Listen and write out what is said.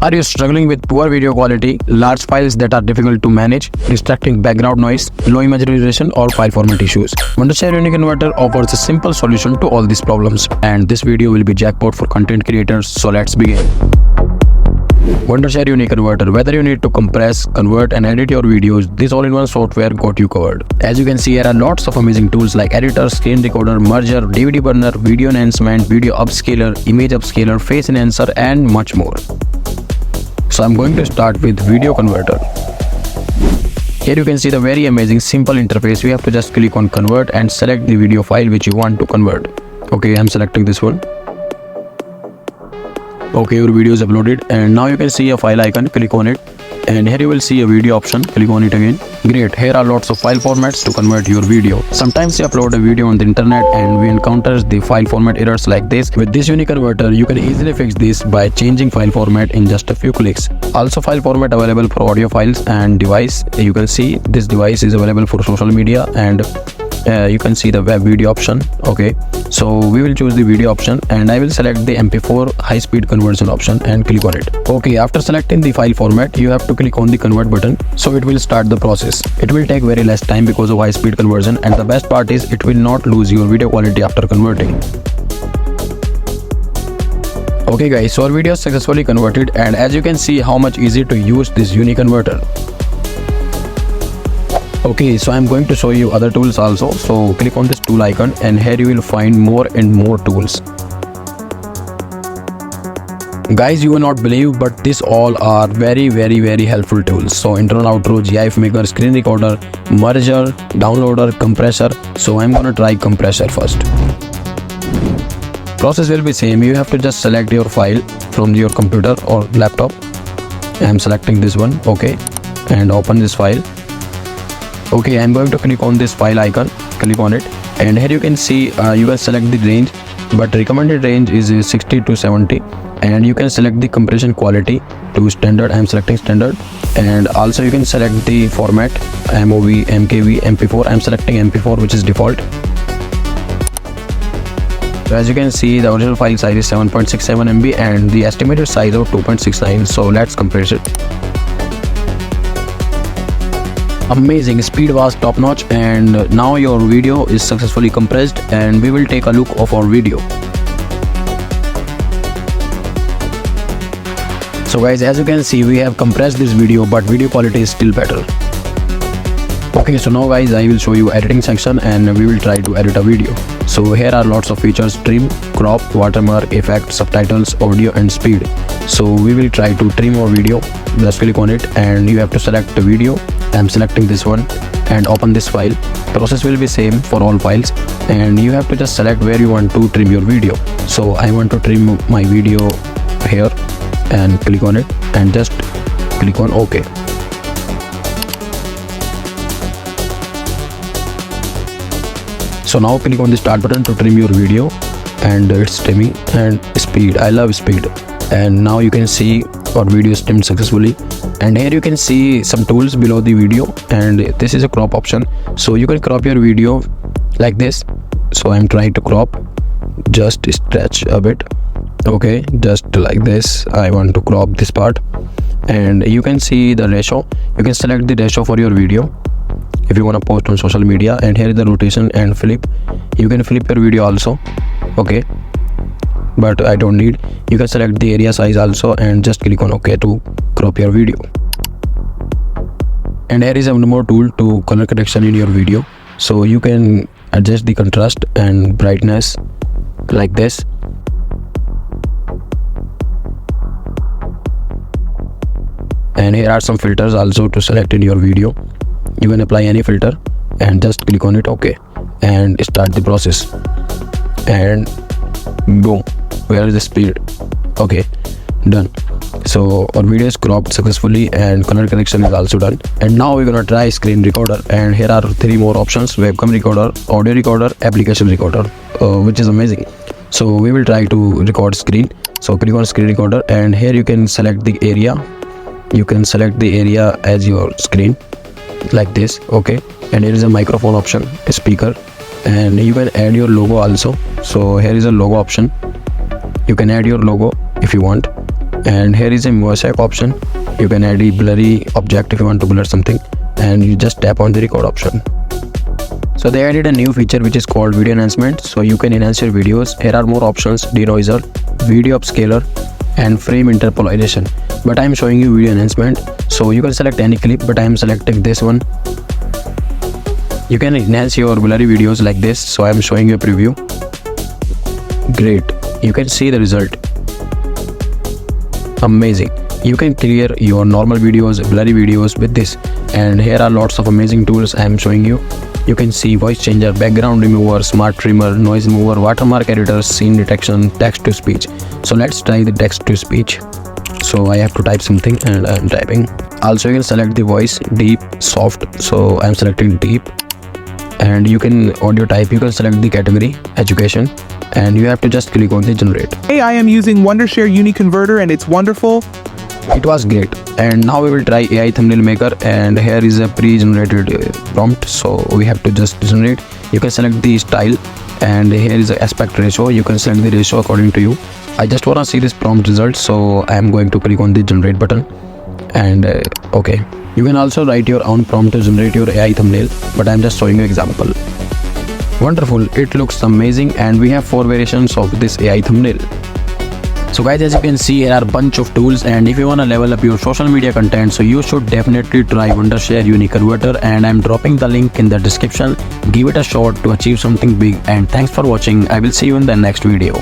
Are you struggling with poor video quality, large files that are difficult to manage, distracting background noise, low image resolution, or file format issues? Wondershare UniConverter offers a simple solution to all these problems, and this video will be jackpot for content creators, so let's begin. Wondershare UniConverter. Whether you need to compress, convert and edit your videos, this all-in-one software got you covered. As you can see, here are lots of amazing tools like editor, screen recorder, merger, DVD burner, video enhancement, video upscaler, image upscaler, face enhancer and much more. So I'm going to start with video converter. Here you can see the very amazing simple interface. We have to just click on convert and select the video file which you want to convert. Okay, I'm selecting this one. Okay, your video is uploaded and now you can see a file icon. Click on it and here you will see a video option. Click on it again. Great, here are lots of file formats to convert your video. Sometimes you upload a video on the internet and we encounter the file format errors like this. With this UniConverter, you can easily fix this by changing file format in just a few clicks. Also, file format available for audio files and device. You can see this device is available for social media and you can see the web video option. Okay, so we will choose the video option and I will select the MP4 high speed conversion option and click on it. Okay, after selecting the file format, you have to click on the convert button, so it will start the process. It will take very less time because of high speed conversion, and the best part is it will not lose your video quality after converting. Okay guys, so our video is successfully converted, and as you can see how much easy to use this UniConverter. Okay, so I'm going to show you other tools also. So click on this tool icon and here you will find more and more tools. Guys, you will not believe, but these all are very helpful tools. So internal outro, GIF maker, screen recorder, merger, downloader, compressor. So I'm gonna try compressor first. Process will be same. You have to just select your file from your computer or laptop. I'm selecting this one. Okay, and open this file. Okay, I'm going to click on this file icon, click on it, and here you can see you can select the range, but recommended range is 60 to 70, and you can select the compression quality to standard. I'm selecting standard, and also you can select the format MOV, MKV, MP4. I'm selecting MP4, which is default. So as you can see, the original file size is 7.67 MB and the estimated size of 2.69. So let's compress it. Amazing, speed was top notch, and now your video is successfully compressed, and we will take a look of our video. So guys, as you can see, we have compressed this video, but video quality is still better. Okay, so now guys, I will show you editing section and we will try to edit a video. So here are lots of features: trim, crop, watermark, effect, subtitles, audio and speed. So we will try to trim our video. Just click on it and you have to select the video. I'm selecting this one and open this file. Process will be same for all files, and you have to just select where you want to trim your video. So I want to trim my video here and click on it and just click on OK. So now click on the start button to trim your video, and it's trimming. And speed, I love speed. And now you can see our video is trimmed successfully, and here you can see some tools below the video, and this is a crop option. So you can crop your video like this. So I'm trying to crop, just stretch a bit. Okay, just like this. I want to crop this part, and you can see the ratio. You can select the ratio for your video if you want to post on social media, and here is the rotation and flip. You can flip your video also. Okay, but I don't need. You can select the area size also and just click on OK to crop your video. And here is one more tool to color correction in your video. So you can adjust the contrast and brightness like this. And here are some filters also to select in your video. You can apply any filter and just click on it. OK, and start the process, and boom, where is the speed? Okay, done. So our video is cropped successfully and color correction is also done. And now we're gonna try screen recorder, and here are 3 more options: webcam recorder, audio recorder, application recorder, which is amazing. So we will try to record screen. So click on screen recorder, and here you can select the area. You can select the area as your screen like this. Okay, and here is a microphone option, a speaker, and you can add your logo also. So here is a logo option. You can add your logo if you want, And here is a mosaic option. You can add a blurry object if you want to blur something, and you just tap on the record option. So they added a new feature which is called video enhancement. So you can enhance your videos. Here are more options: denoiser, video upscaler, and frame interpolation. But I am showing you video enhancement, so you can select any clip, but I am selecting this one. You can enhance your blurry videos like this, so I am showing you a preview. Great, you can see the result. Amazing. You can clear your normal videos, blurry videos with this. And here are lots of amazing tools I am showing you. You can see voice changer, background remover, smart trimmer, noise remover, watermark editor, scene detection, text to speech. So let's try the text to speech. So I have to type something and I'm typing. Also you can select the voice, deep, soft. So I'm selecting deep. And you can audio type, you can select the category, education, and you have to just click on the generate. Hey, I am using Wondershare UniConverter and it's wonderful. It was great. And now we will try AI thumbnail maker, and here is a pre-generated prompt, so we have to just generate. You can select the style, and here is the aspect ratio. You can select the ratio according to you. I just want to see this prompt result, so I am going to click on the generate button, and okay. You can also write your own prompt to generate your AI thumbnail, but I am just showing you example. Wonderful, it looks amazing, and we have 4 variations of this AI thumbnail. So guys, as you can see, here are a bunch of tools, and if you want to level up your social media content, so you should definitely try Wondershare UniConverter, and I'm dropping the link in the description. Give it a shot to achieve something big, and thanks for watching. I will see you in the next video.